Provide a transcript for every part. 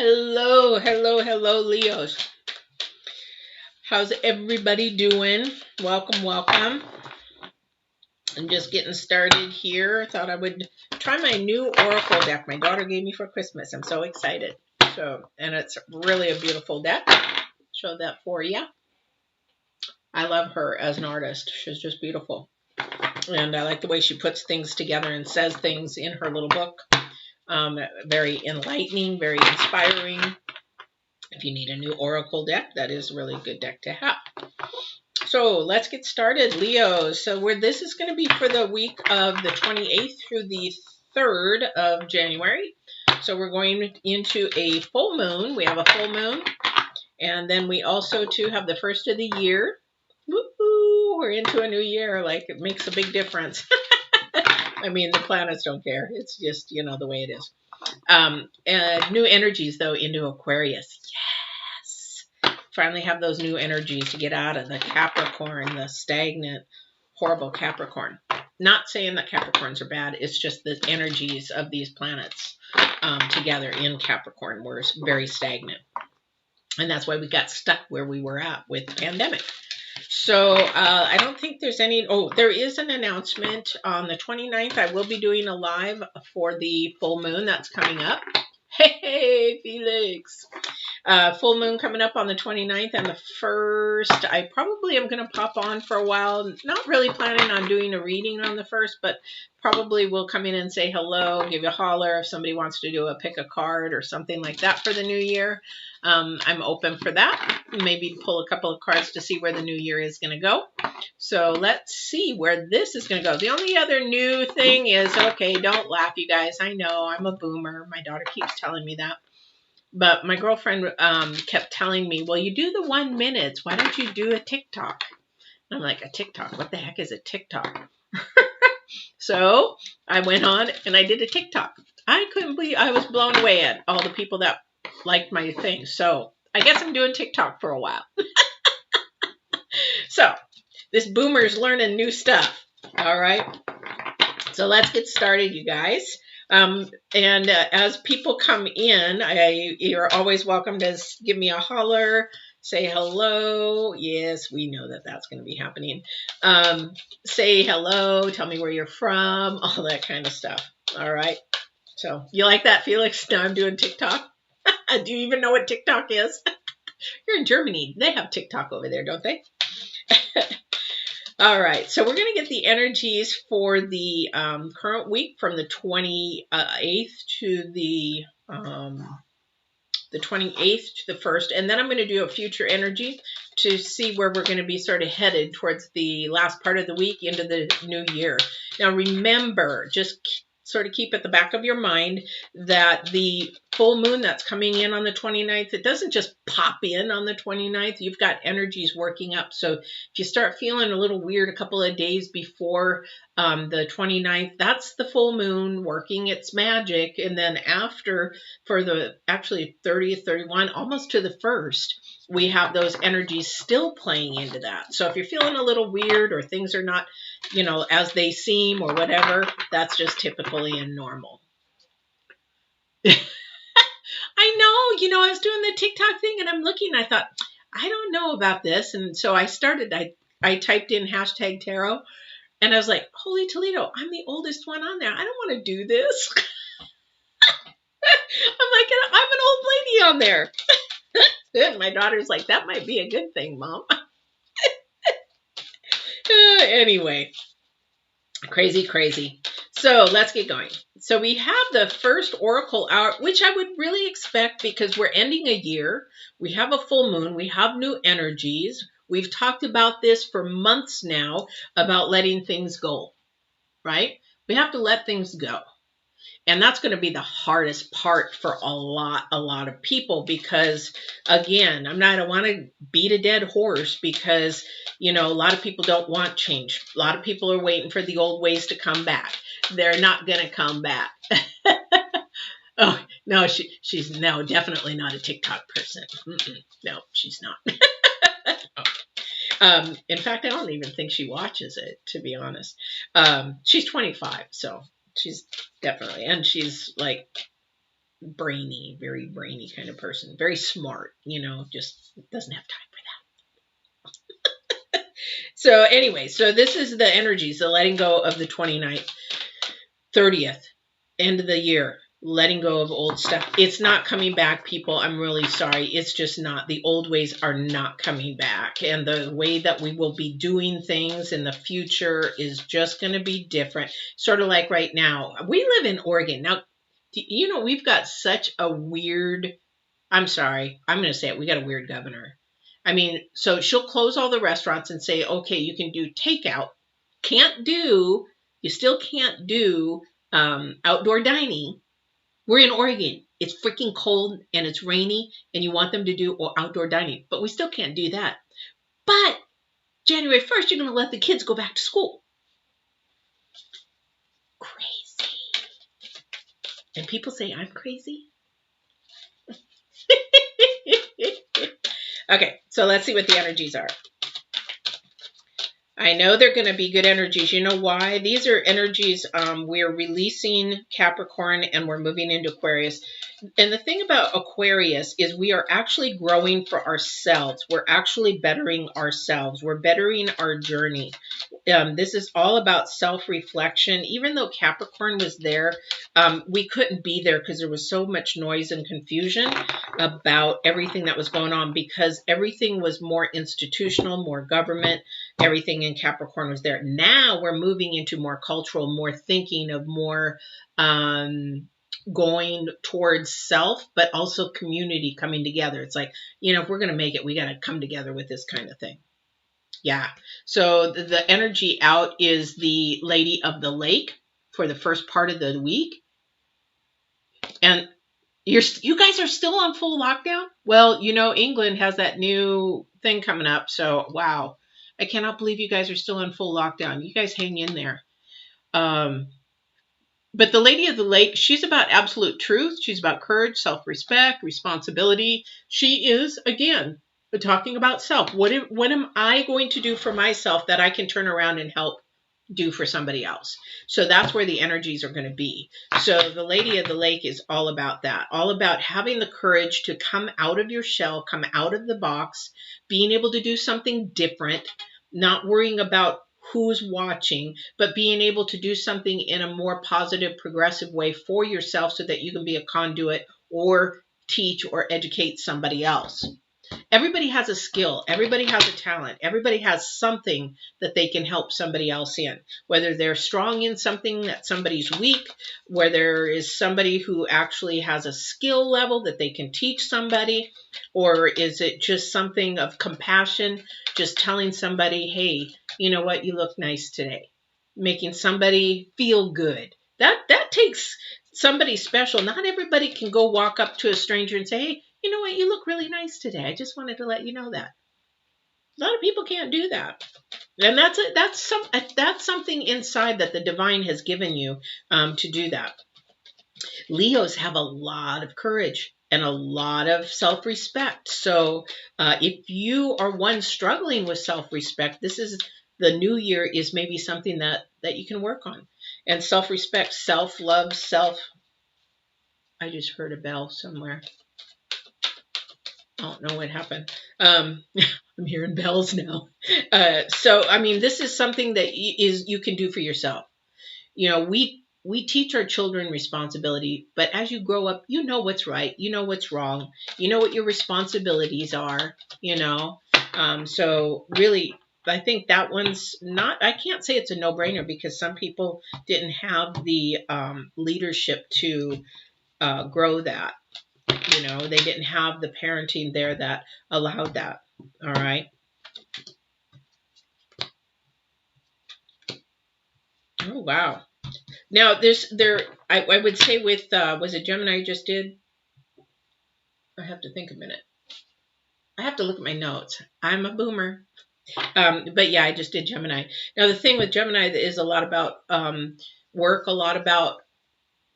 Hello, hello, hello, Leos. How's everybody doing? Welcome, welcome. I'm just getting started here. I thought I would try my new Oracle deck my daughter gave me for Christmas. I'm so excited. And it's really a beautiful deck. Show that for you. I love her as an artist. She's just beautiful. And I like the way she puts things together and says things in her little book. Very enlightening, very inspiring. If you need a new Oracle deck, that is a really good deck to have. So let's get started, Leo. So this is going to be for the week of the 28th through the 3rd of January. So we're going into a full moon. We have a full moon. And then we also, too, have the first of the year. Woo-hoo, we're into a new year. Like, it makes a big difference. I mean, the planets don't care. It's just, the way it is. New energies, though, into Aquarius. Yes. Finally have those new energies to get out of the Capricorn, the stagnant, horrible Capricorn. Not saying that Capricorns are bad. It's just the energies of these planets together in Capricorn were very stagnant. And that's why we got stuck where we were at with the pandemic. So I don't think there's any. Oh, there is an announcement on the 29th. I will be doing a live for the full moon that's coming up. Hey, Felix. Full moon coming up on the 29th and the 1st. I probably am going to pop on for a while. Not really planning on doing a reading on the 1st, but probably will come in and say hello, give you a holler if somebody wants to do a pick a card or something like that for the new year. I'm open for that. Maybe pull a couple of cards to see where the new year is going to go. So let's see where this is going to go. The only other new thing is, okay, don't laugh, you guys. I know I'm a boomer. My daughter keeps telling me that. But my girlfriend kept telling me, well, you do the 1 minute. Why don't you do a TikTok? And I'm like, a TikTok? What the heck is a TikTok? So I went on and I did a TikTok. I couldn't believe I was blown away at all the people that liked my thing. So I guess I'm doing TikTok for a while. So this boomer's learning new stuff. All right. So let's get started, you guys. As people come in, you're always welcome to give me a holler, say hello. Yes, we know that that's going to be happening. Say hello, tell me where you're from, all that kind of stuff. All right. So you like that, Felix? Now I'm doing TikTok. Do you even know what TikTok is? You're in Germany. They have TikTok over there, don't they? All right, so we're going to get the energies for the current week from the 28th to the 28th to the 1st, and then I'm going to do a future energy to see where we're going to be sort of headed towards the last part of the week into the new year. Now, remember, just sort of keep at the back of your mind that the full moon that's coming in on the 29th, it doesn't just pop in on the 29th. You've got energies working up. So if you start feeling a little weird a couple of days before the 29th, that's the full moon working its magic. And then after, for the actually 30th, 31, almost to the 1st, we have those energies still playing into that. So if you're feeling a little weird or things are not, as they seem or whatever, that's just typically and normal. I know, I was doing the TikTok thing and I'm looking, I thought, I don't know about this. And so I typed in #tarot and I was like, holy Toledo, I'm the oldest one on there. I don't want to do this. I'm like, I'm an old lady on there. And my daughter's like, that might be a good thing, Mom. Anyway, crazy. So let's get going. So we have the first oracle out, which I would really expect because we're ending a year. We have a full moon. We have new energies. We've talked about this for months now about letting things go, right? We have to let things go. And that's going to be the hardest part for a lot of people because, again, I don't want to beat a dead horse because, a lot of people don't want change. A lot of people are waiting for the old ways to come back. They're not going to come back. Oh, no, she's no, definitely not a TikTok person. No, she's not. In fact, I don't even think she watches it, to be honest. She's 25, so she's definitely, and she's like brainy, very brainy kind of person. Very smart, you know, just doesn't have time for that. So anyway, so this is the energies, the letting go of the 29th, 30th, end of the year. Letting go of old stuff. It's not coming back, people. I'm really sorry. It's just not. The old ways are not coming back. And the way that we will be doing things in the future is just going to be different. Sort of like right now. We live in Oregon. Now, you know, we've got such a weird, I'm sorry, I'm going to say it. We got a weird governor. I mean, so she'll close all the restaurants and say, okay, you can do takeout. You still can't do outdoor dining. We're in Oregon. It's freaking cold and it's rainy and you want them to do outdoor dining, but we still can't do that. But January 1st, you're going to let the kids go back to school. Crazy. And people say I'm crazy. Okay, so let's see what the energies are. I know they're going to be good energies. You know why? These are energies, we're releasing Capricorn and we're moving into Aquarius. And the thing about Aquarius is we are actually growing for ourselves. We're actually bettering ourselves. We're bettering our journey. This is all about self-reflection. Even though Capricorn was there, we couldn't be there because there was so much noise and confusion about everything that was going on, because everything was more institutional, more government, everything in Capricorn was there. Now we're moving into more cultural, more thinking of more going towards self, but also community coming together. It's like, you know, if we're going to make it, we got to come together with this kind of thing. Yeah. So the energy out is the Lady of the Lake for the first part of the week. And you guys are still on full lockdown? Well, you know, England has that new thing coming up. So, wow. I cannot believe you guys are still on full lockdown. You guys hang in there. But the Lady of the Lake, she's about absolute truth. She's about courage, self-respect, responsibility. She is, again, talking about self. What am I going to do for myself that I can turn around and help do for somebody else? So that's where the energies are going to be. So the Lady of the Lake is all about that, all about having the courage to come out of your shell, come out of the box, being able to do something different, not worrying about who's watching, but being able to do something in a more positive, progressive way for yourself so that you can be a conduit or teach or educate somebody else. Everybody has a skill. Everybody has a talent. Everybody has something that they can help somebody else in, whether they're strong in something that somebody's weak, where there is somebody who actually has a skill level that they can teach somebody, or is it just something of compassion, just telling somebody, hey, you know what, you look nice today, making somebody feel good. That takes somebody special. Not everybody can go walk up to a stranger and say, hey, you know what, you look really nice today. I just wanted to let you know that. A lot of people can't do that. And that's something inside that the divine has given you to do that. Leos have a lot of courage and a lot of self-respect. So if you are one struggling with self-respect, this is the new year is maybe something that you can work on. And self-respect, self-love, I just heard a bell somewhere. I don't know what happened. I'm hearing bells now. So, I mean, this is something that you can do for yourself. You know, we teach our children responsibility, but as you grow up, you know what's right. You know what's wrong. You know what your responsibilities are, you know. So really, I think that one's not, I can't say it's a no-brainer because some people didn't have the leadership to grow that. You know, they didn't have the parenting there that allowed that. All right. Oh, wow. Now, I would say with, was it Gemini I just did? I have to think a minute. I have to look at my notes. I'm a boomer. But yeah, I just did Gemini. Now, the thing with Gemini is a lot about work, a lot about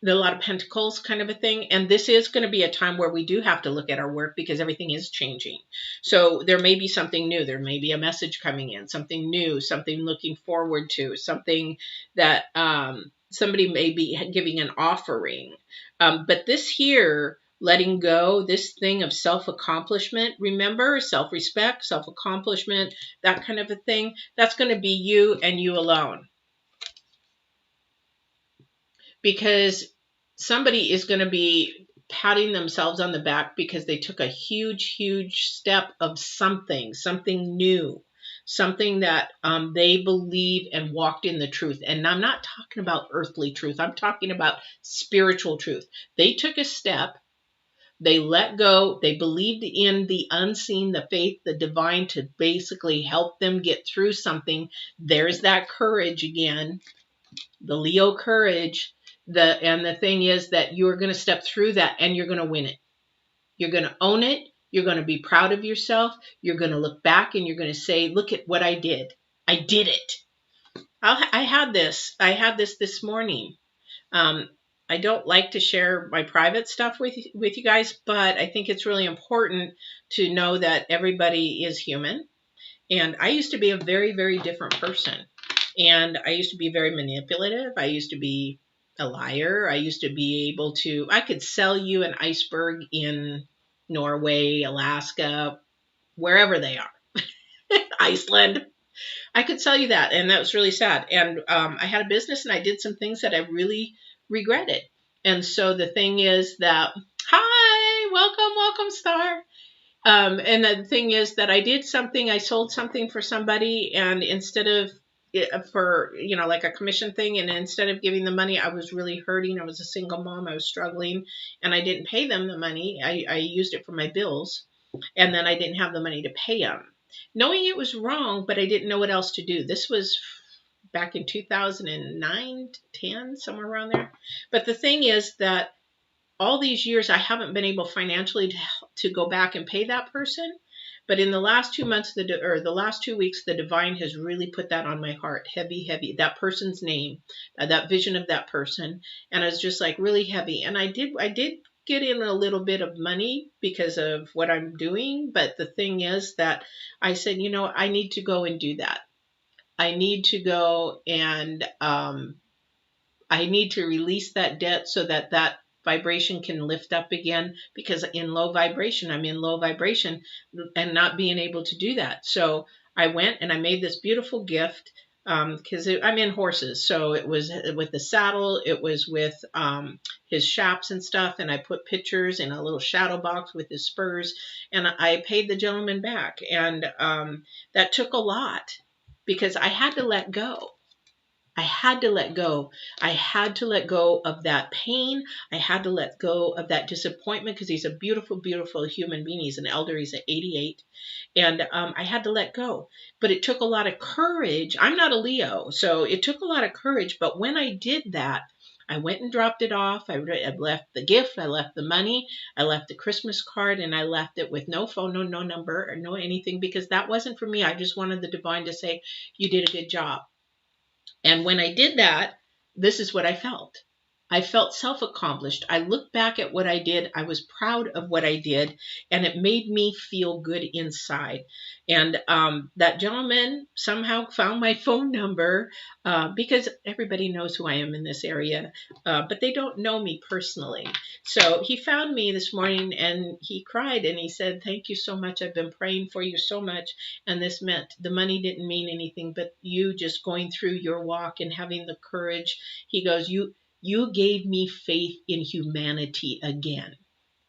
a lot of pentacles kind of a thing. And this is going to be a time where we do have to look at our work because everything is changing. So there may be something new. There may be a message coming in, something new, something looking forward to, something that somebody may be giving an offering. But this here, letting go, this thing of self-accomplishment, remember, self-respect, self-accomplishment, that kind of a thing, that's going to be you and you alone. Because somebody is going to be patting themselves on the back because they took a huge, huge step of something new, something that they believe and walked in the truth. And I'm not talking about earthly truth. I'm talking about spiritual truth. They took a step. They let go. They believed in the unseen, the faith, the divine to basically help them get through something. There's that courage again, the Leo courage. And the thing is that you're going to step through that and you're going to win it. You're going to own it. You're going to be proud of yourself. You're going to look back and you're going to say, look at what I did. I did it. I had this morning. I don't like to share my private stuff with you guys, but I think it's really important to know that everybody is human. And I used to be a very, very different person. And I used to be very manipulative. I used to be a liar. I used to be able to, I could sell you an iceberg in Norway, Alaska, wherever they are, Iceland. I could sell you that. And that was really sad. And I had a business and I did some things that I really regretted. And so the thing is that, hi, welcome, Star. And the thing is that I sold something for somebody, and instead of for, like a commission thing, and instead of giving the money, I was really hurting. I was a single mom. I was struggling, and I didn't pay them the money. I used it for my bills, and then I didn't have the money to pay them, knowing it was wrong, but I didn't know what else to do. This was back in 2009, 10, somewhere around there. But the thing is that all these years, I haven't been able financially to go back and pay that person. But in the last 2 months, the last 2 weeks, the divine has really put that on my heart, heavy, that person's name, that vision of that person. And it's just like really heavy. And I did get in a little bit of money because of what I'm doing. But the thing is that I said, I need to go and do that. I need to go and I need to release that debt so that vibration can lift up again, because I'm in low vibration and not being able to do that. So I went and I made this beautiful gift because I'm in horses. So it was with the saddle, it was with his chaps and stuff. And I put pictures in a little shadow box with his spurs, and I paid the gentleman back. And that took a lot because I had to let go. I had to let go. I had to let go of that pain. I had to let go of that disappointment because he's a beautiful, beautiful human being. He's an elder. He's at 88. And I had to let go. But it took a lot of courage. I'm not a Leo, so it took a lot of courage. But when I did that, I went and dropped it off. I left the gift. I left the money. I left the Christmas card. And I left it with no phone, no number, or no anything, because that wasn't for me. I just wanted the divine to say, you did a good job. And when I did that, this is what I felt. I felt self-accomplished. I looked back at what I did. I was proud of what I did, and it made me feel good inside. And that gentleman somehow found my phone number because everybody knows who I am in this area, but they don't know me personally. So he found me this morning and he cried and he said, "Thank you so much. I've been praying for you so much." And this meant the money didn't mean anything, but you just going through your walk and having the courage. He goes, you gave me faith in humanity again.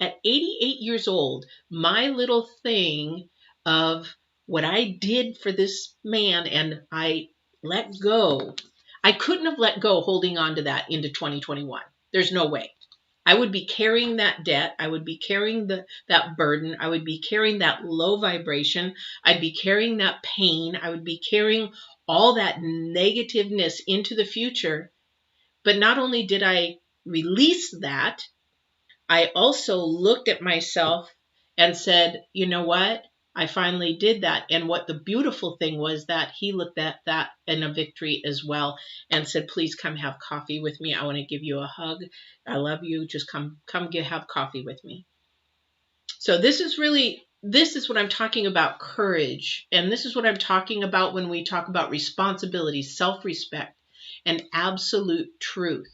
At 88 years old, my little thing of what I did for this man, and I let go. I couldn't have let go holding on to that into 2021. There's no way. I would be carrying that debt. I would be carrying that burden. I would be carrying that low vibration. I'd be carrying that pain. I would be carrying all that negativeness into the future. But not only did I release that, I also looked at myself and said, you know what? I finally did that. And what the beautiful thing was that he looked at that in a victory as well and said, please come have coffee with me. I want to give you a hug. I love you. Just come have coffee with me. So this is what I'm talking about, courage. And this is what I'm talking about when we talk about responsibility, self-respect, and absolute truth.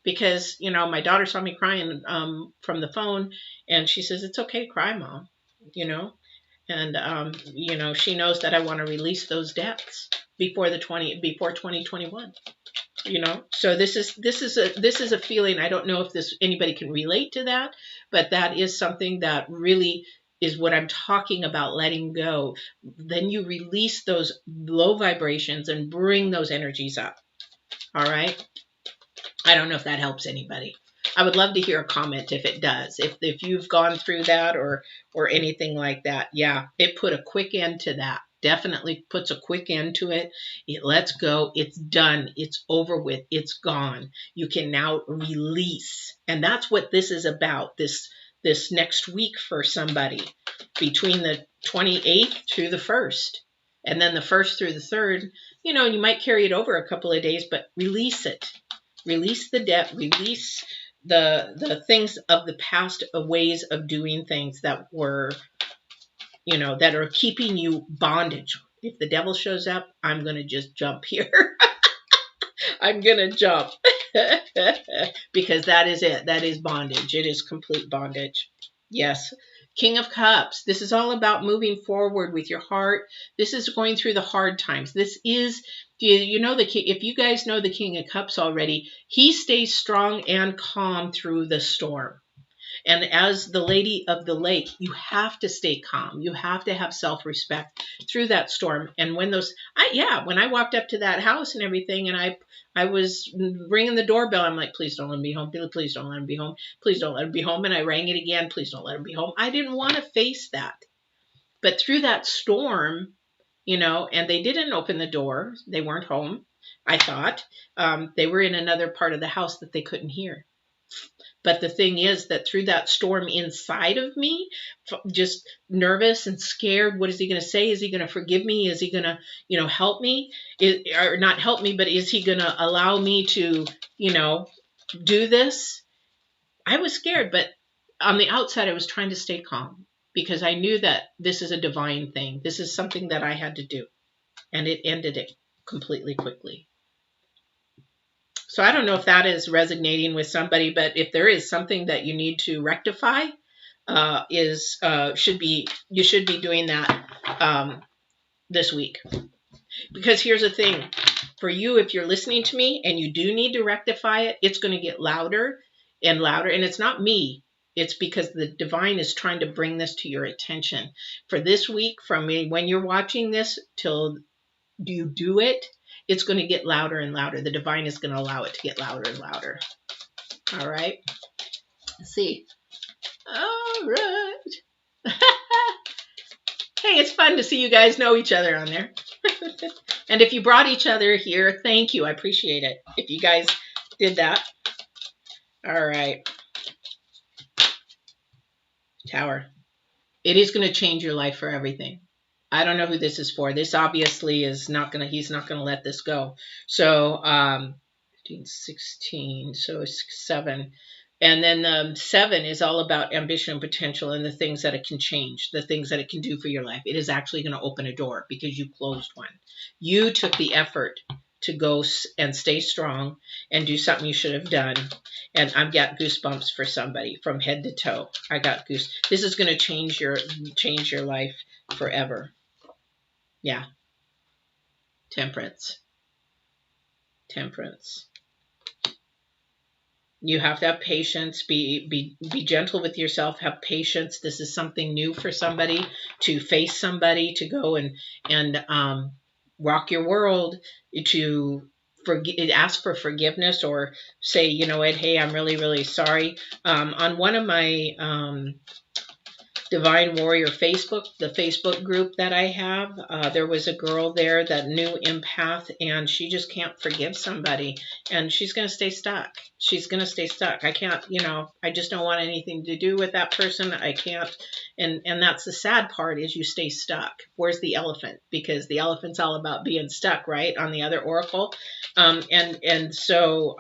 Because, you know, my daughter saw me crying from the phone, and she says, it's okay to cry, Mom, you know. And, you know, she knows that I want to release those debts before 2021. You know, so this is a feeling. I don't know if anybody can relate to that, but that is something that really is what I'm talking about, letting go. Then you release those low vibrations and bring those energies up. All right. I don't know if that helps anybody. I would love to hear a comment if it does. If you've gone through that or anything like that. Yeah, it put a quick end to that. Definitely puts a quick end to it. It lets go. It's done. It's over with. It's gone. You can now release. And that's what this is about, this next week for somebody, between the 28th through the 1st. And then the 1st through the 3rd, you know, you might carry it over a couple of days, but release it. Release the debt. Release the things of the past, ways of doing things that were, you know, that are keeping you bondage. If the devil shows up, I'm going to just jump here. I'm going to jump because that is it. That is bondage. It is complete bondage. Yes. King of Cups. This is all about moving forward with your heart. This is going through the hard times. This is, you know, if you guys know the King of Cups already, he stays strong and calm through the storm. And as the lady of the lake, you have to stay calm. You have to have self-respect through that storm. And when when I walked up to that house and everything, and I was ringing the doorbell, I'm like, please don't let him be home. Please don't let him be home. Please don't let him be home. And I rang it again. Please don't let him be home. I didn't want to face that. But through that storm, you know, and they didn't open the door. They weren't home, I thought. They were in another part of the house that they couldn't hear. But the thing is that through that storm inside of me, just nervous and scared, what is he going to say? Is he going to forgive me? Is he going to, you know, help me? Or not help me, but is he going to allow me to, you know, do this? I was scared, but on the outside, I was trying to stay calm because I knew that this is a divine thing. This is something that I had to do. And it ended it completely quickly. So I don't know if that is resonating with somebody, but if there is something that you need to rectify, you should be doing that this week. Because here's the thing, for you, if you're listening to me and you do need to rectify it, it's going to get louder and louder. And it's not me. It's because the divine is trying to bring this to your attention. For this week, from when you're watching this till you do it, it's going to get louder and louder. The divine is going to allow it to get louder and louder. All right. Let's see. All right. Hey, it's fun to see you guys know each other on there. And if you brought each other here, thank you. I appreciate it. If you guys did that. All right. Tower. It is going to change your life for everything. I don't know who this is for. This obviously is not going to, he's not going to let this go. So, 15, 16, so 7. And then the 7 is all about ambition and potential and the things that it can change, the things that it can do for your life. It is actually going to open a door because you closed one. You took the effort to go and stay strong and do something you should have done. And I've got goosebumps for somebody from head to toe. I got goose. This is going to change your life forever. Yeah. Temperance. You have to have patience. Be gentle with yourself. Have patience. This is something new for somebody, to face somebody, to go and rock your world, to ask for forgiveness, or say, you know what, hey, I'm really, really sorry. On one of my Divine Warrior Facebook, the Facebook group that I have. There was a girl there, that new empath, and she just can't forgive somebody, and she's going to stay stuck. She's going to stay stuck. I can't, I just don't want anything to do with that person. I can't. And that's the sad part, is you stay stuck. Where's the elephant? Because the elephant's all about being stuck, right? On the other oracle. So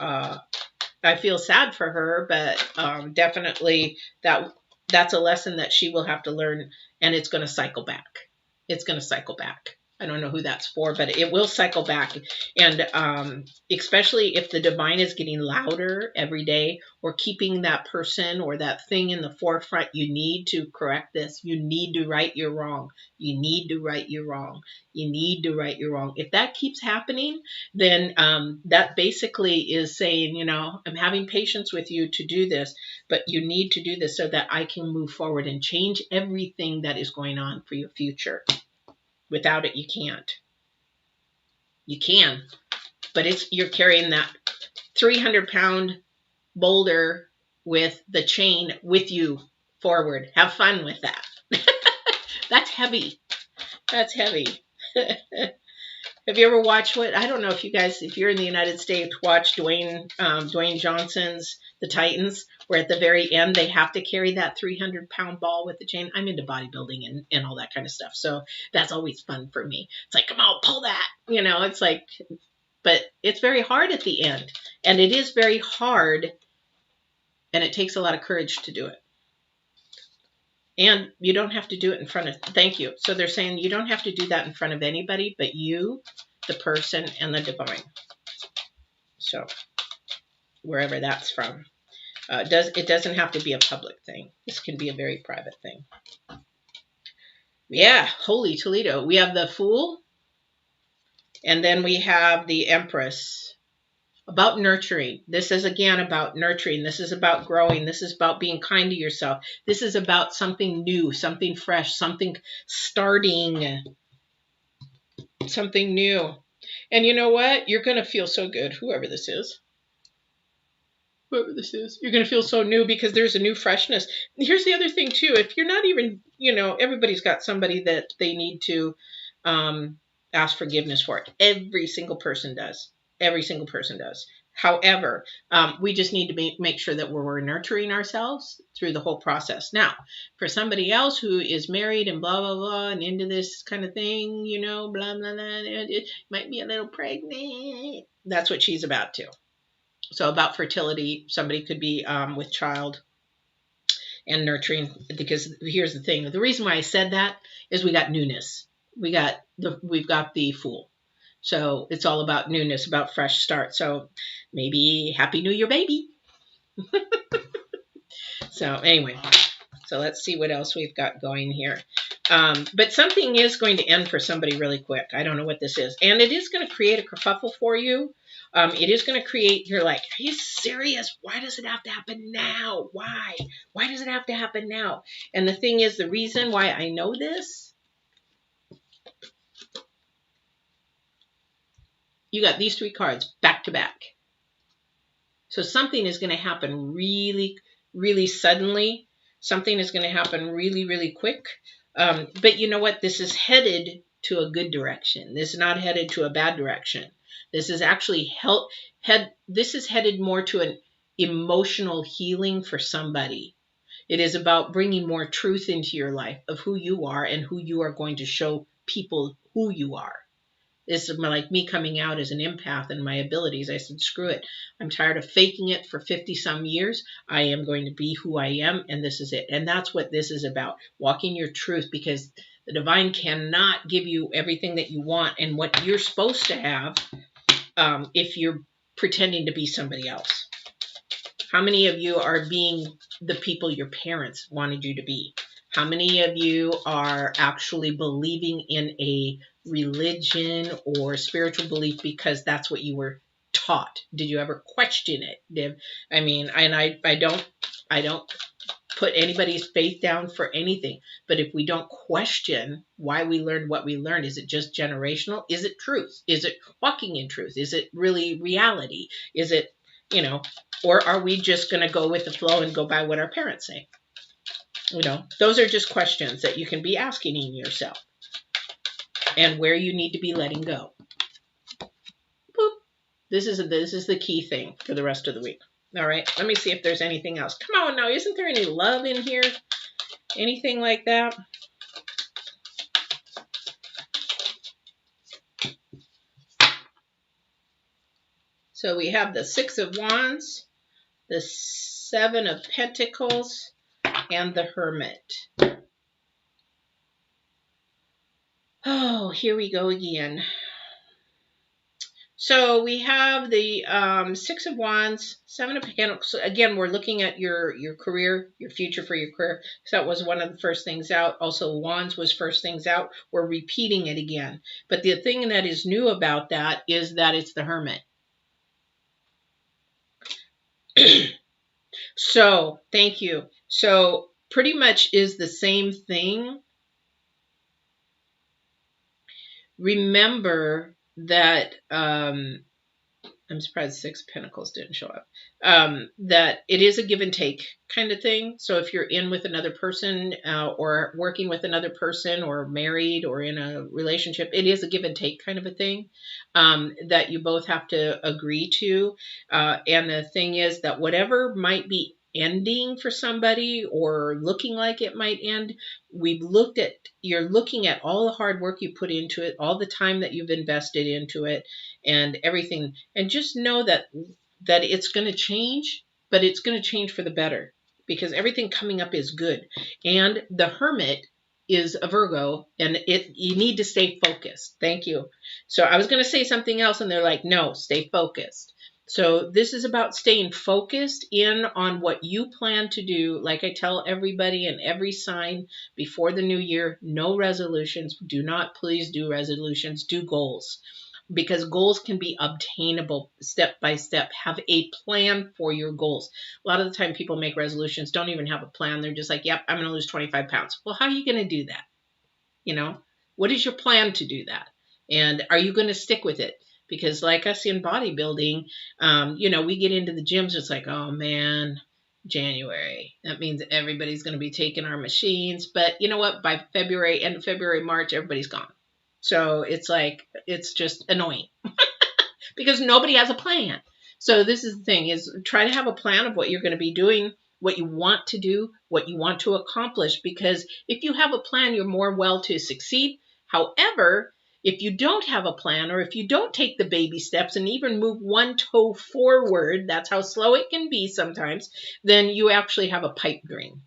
I feel sad for her, but definitely that's a lesson that she will have to learn, and it's going to cycle back. It's going to cycle back. I don't know who that's for, but it will cycle back. And especially if the divine is getting louder every day, or keeping that person or that thing in the forefront, you need to correct this. You need to right your wrong. You need to right your wrong. You need to right your wrong. If that keeps happening, then that basically is saying, I'm having patience with you to do this, but you need to do this so that I can move forward and change everything that is going on for your future. Without it, you can't. You can, but you're carrying that 300-pound boulder with the chain with you forward. Have fun with that. That's heavy. That's heavy. Have you ever watched I don't know if you guys, if you're in the United States, watch Dwayne Johnson's The Titans, where at the very end they have to carry that 300-pound ball with the chain. I'm into bodybuilding and all that kind of stuff, so that's always fun for me. It's like, come on, pull that. It's like, but it's very hard at the end, and it is very hard, and it takes a lot of courage to do it. And you don't have to do it in front of, thank you. So they're saying you don't have to do that in front of anybody but you, the person, and the divine. So wherever that's from. It doesn't have to be a public thing. This can be a very private thing. Yeah, holy Toledo. We have the Fool, and then we have the Empress. About nurturing. This is again about nurturing. This is about growing. This is about being kind to yourself. This is about something new, something fresh, something starting, something new. And you know what? You're going to feel so good, whoever this is. Whoever this is, you're going to feel so new, because there's a new freshness. Here's the other thing too. If you're not even, everybody's got somebody that they need to ask forgiveness for. Every single person does. Every single person does. However, we just need to make sure that we're nurturing ourselves through the whole process. Now, for somebody else who is married and blah, blah, blah, and into this kind of thing, blah, blah, blah, it might be a little pregnant. That's what she's about too. So about fertility, somebody could be with child and nurturing, because here's the thing. The reason why I said that is we got newness. We've got the Fool. So it's all about newness, about fresh start. So maybe Happy New Year, baby. So anyway, so let's see what else we've got going here. But something is going to end for somebody really quick. I don't know what this is. And it is going to create a kerfuffle for you. It is going to create, you're like, are you serious? Why does it have to happen now? Why? Why does it have to happen now? And the thing is, the reason why I know this, you got these three cards back to back. So something is going to happen really, really suddenly. Something is going to happen really, really quick. But you know what? This is headed to a good direction. This is not headed to a bad direction. This is actually this is headed more to an emotional healing for somebody. It is about bringing more truth into your life of who you are and who you are going to show people who you are. This is like me coming out as an empath and my abilities. I said, screw it. I'm tired of faking it for 50 some years. I am going to be who I am, and this is it. And that's what this is about, walking your truth, because the divine cannot give you everything that you want and what you're supposed to have if you're pretending to be somebody else. How many of you are being the people your parents wanted you to be? How many of you are actually believing in a religion or spiritual belief because that's what you were taught? Did you ever question it? I don't put anybody's faith down for anything, but if we don't question why we learned what we learned, is it just generational? Is it truth? Is it walking in truth? Is it really reality? Is it, or are we just going to go with the flow and go by what our parents say? You know, those are just questions that you can be asking yourself, and where you need to be letting go. Boop. This is the key thing for the rest of the week. All right, let me see if there's anything else. Come on now, isn't there any love in here? Anything like that? So we have the Six of Wands, the Seven of Pentacles, and the Hermit. Oh, here we go again. So we have the Six of Wands, Seven of Pentacles. So again, we're looking at your career, your future for your career. So that was one of the first things out. Also, Wands was first things out. We're repeating it again. But the thing that is new about that is that it's the Hermit. So, thank you. So, pretty much is the same thing. Remember that, I'm surprised Six of Pentacles didn't show up, that it is a give and take kind of thing. So if you're in with another person or working with another person or married or in a relationship, it is a give and take kind of a thing that you both have to agree to. And the thing is that whatever might be ending for somebody or looking like it might end, you're looking at all the hard work you put into it, all the time that you've invested into it, and everything, and just know that it's going to change, but it's going to change for the better, because everything coming up is good. And the Hermit is a Virgo, and you need to stay focused. Thank you. So I was going to say something else, and they're like, no, stay focused. So this is about staying focused in on what you plan to do. Like I tell everybody in every sign before the new year, no resolutions. Do not please do resolutions. Do goals, because goals can be obtainable step by step. Have a plan for your goals. A lot of the time people make resolutions, don't even have a plan. They're just like, yep, I'm going to lose 25 pounds. Well, how are you going to do that? You know, what is your plan to do that? And are you going to stick with it? Because like us in bodybuilding, we get into the gyms. It's like, oh man, January. That means everybody's going to be taking our machines. But you know what? By February, end of February, March, everybody's gone. So it's like, it's just annoying because nobody has a plan. So this is the thing, is try to have a plan of what you're going to be doing, what you want to do, what you want to accomplish, because if you have a plan, you're more well to succeed. However, if you don't have a plan, or if you don't take the baby steps and even move one toe forward, that's how slow it can be sometimes, then you actually have a pipe dream.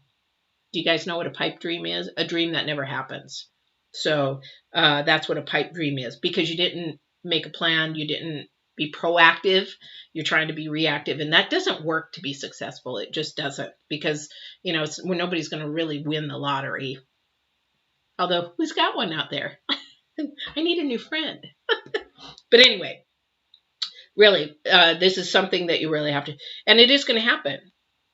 Do you guys know what a pipe dream is? A dream that never happens. So that's what a pipe dream is, because you didn't make a plan, you didn't be proactive, you're trying to be reactive, and that doesn't work to be successful. It just doesn't, because nobody's going to really win the lottery. Although, who's got one out there? I need a new friend. But anyway, really, this is something that you really have to, and it is going to happen.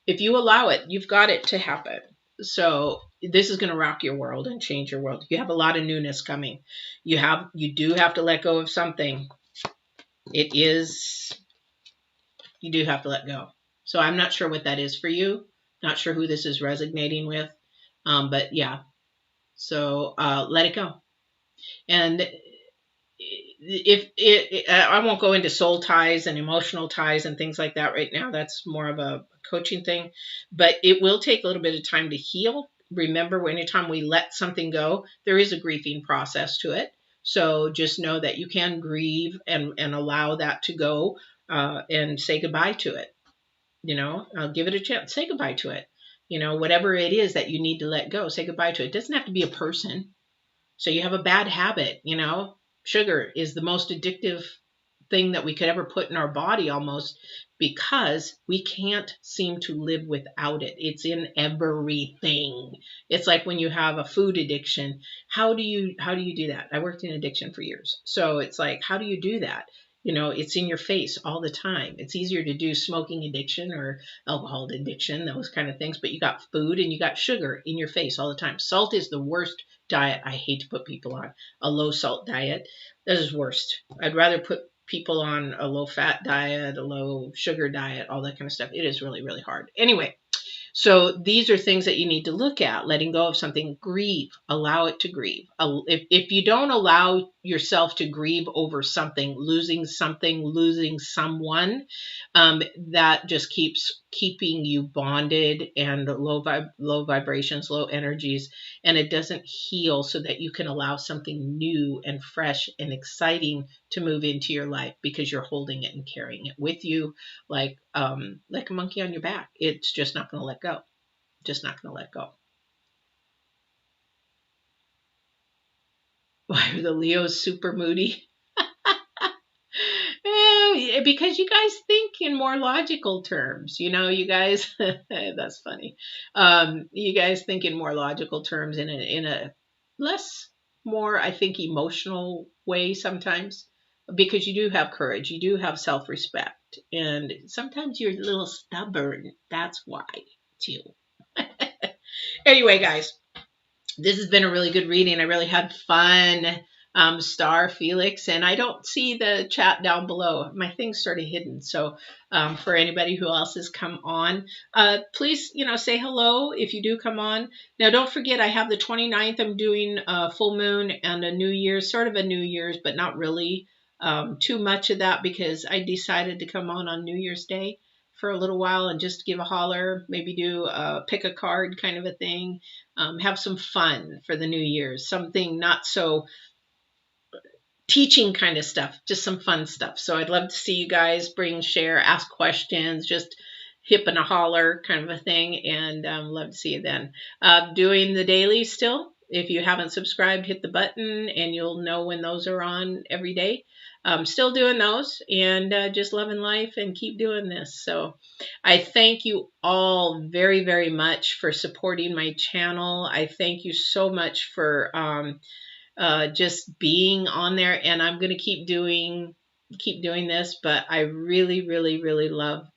If you allow it, you've got it to happen. So this is going to rock your world and change your world. You have a lot of newness coming. You do have to let go of something. You do have to let go. So I'm not sure what that is for you. Not sure who this is resonating with. But yeah. So let it go. And I won't go into soul ties and emotional ties and things like that right now. That's more of a coaching thing, but it will take a little bit of time to heal. Remember, anytime we let something go, there is a grieving process to it. So just know that you can grieve and allow that to go and say goodbye to it. Give it a chance. Say goodbye to it. Whatever it is that you need to let go, say goodbye to it. It doesn't have to be a person. So you have a bad habit, Sugar is the most addictive thing that we could ever put in our body, almost, because we can't seem to live without it. It's in everything. It's like when you have a food addiction. How do you do that? I worked in addiction for years. So it's like, how do you do that? It's in your face all the time. It's easier to do smoking addiction or alcohol addiction, those kind of things. But you got food and you got sugar in your face all the time. Salt is the worst diet I hate to put people on. A low salt diet, that is worst. I'd rather put people on a low fat diet, a low sugar diet, all that kind of stuff. It is really, really hard. Anyway, So these are things that you need to look at. Letting go of something, grieve, allow it to grieve. If you don't allow yourself to grieve over something, losing someone, that just keeps keeping you bonded and low vibrations, low energies, and it doesn't heal so that you can allow something new and fresh and exciting to move into your life, because you're holding it and carrying it with you like a monkey on your back. It's just not going to let go. Just not going to let go. Why are the Leos super moody? Because you guys think in more logical terms. You guys, that's funny. You guys think in more logical terms, in a less, more, I think, emotional way sometimes, because you do have courage, you do have self-respect, and sometimes you're a little stubborn. That's why, too. Anyway, guys, this has been a really good reading. I really had fun. Star Felix, and I don't see the chat down below. My thing's sort of hidden. So for anybody who else has come on, please, say hello if you do come on. Now, don't forget, I have the 29th. I'm doing a full moon and a New Year's, sort of a New Year's, but not really too much of that, because I decided to come on New Year's Day for a little while and just give a holler, maybe do pick a card kind of a thing. Have some fun for the New Year's, something not so teaching kind of stuff, just some fun stuff. So I'd love to see you guys share, ask questions, just hip and a holler kind of a thing, and love to see you then. Doing the daily still. If you haven't subscribed, hit the button and you'll know when those are on every day. Still doing those, and just loving life and keep doing this. So I thank you all very, very much for supporting my channel. I thank you so much for just being on there, and I'm going to keep doing this, but I really, really, really love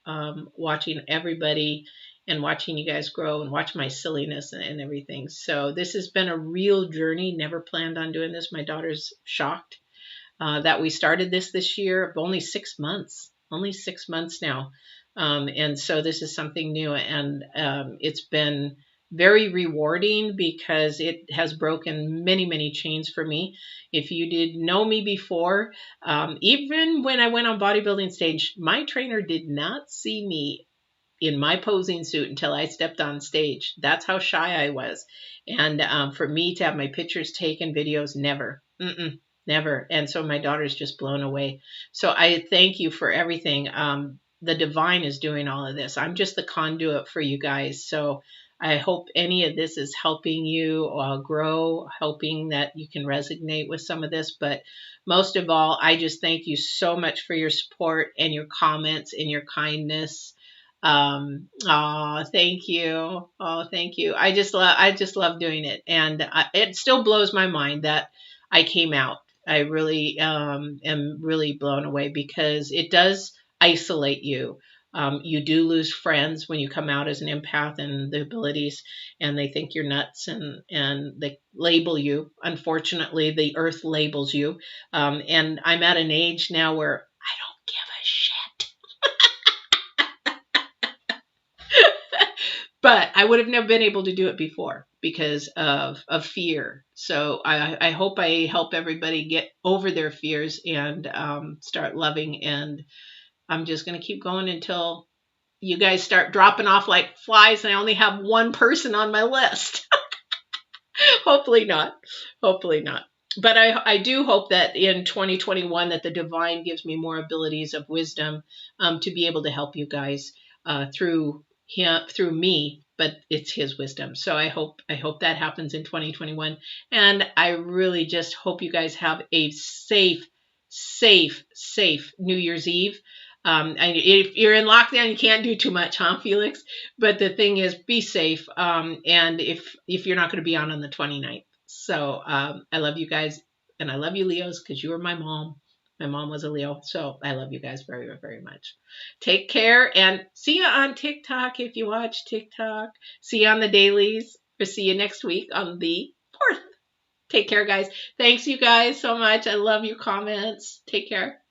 watching everybody and watching you guys grow and watch my silliness and everything. So this has been a real journey. Never planned on doing this. My daughter's shocked that we started this year. Only 6 months. Only 6 months now. And so this is something new, and it's been very rewarding because it has broken many, many chains for me. If you did know me before, even when I went on bodybuilding stage, my trainer did not see me in my posing suit until I stepped on stage. That's how shy I was. And for me to have my pictures taken, videos, never. Never. And so my daughter's just blown away. So I thank you for everything. The divine is doing all of this. I'm just the conduit for you guys. So I hope any of this is helping you grow, helping that you can resonate with some of this. But most of all, I just thank you so much for your support and your comments and your kindness. Thank you. Oh, thank you. I just love doing it. And it still blows my mind that I came out. I really am really blown away, because it does isolate you. You do lose friends when you come out as an empath and the abilities, and they think you're nuts, and they label you. Unfortunately, the earth labels you. And I'm at an age now where I don't give a shit. But I would have never been able to do it before because of fear. So I hope I help everybody get over their fears and start loving. And I'm just going to keep going until you guys start dropping off like flies and I only have one person on my list. Hopefully not. Hopefully not. But I do hope that in 2021 that the divine gives me more abilities of wisdom to be able to help you guys through me, but it's his wisdom. So I hope that happens in 2021. And I really just hope you guys have a safe New Year's Eve. If you're in lockdown, you can't do too much, huh, Felix? But the thing is, be safe. And if you're not going to be on the 29th. So I love you guys, and I love you, Leos, because you are my mom. My mom was a Leo, so I love you guys very, very much. Take care, and see you on TikTok if you watch TikTok. See you on the dailies, or see you next week on the 4th. Take care, guys. Thanks, you guys, so much. I love your comments. Take care.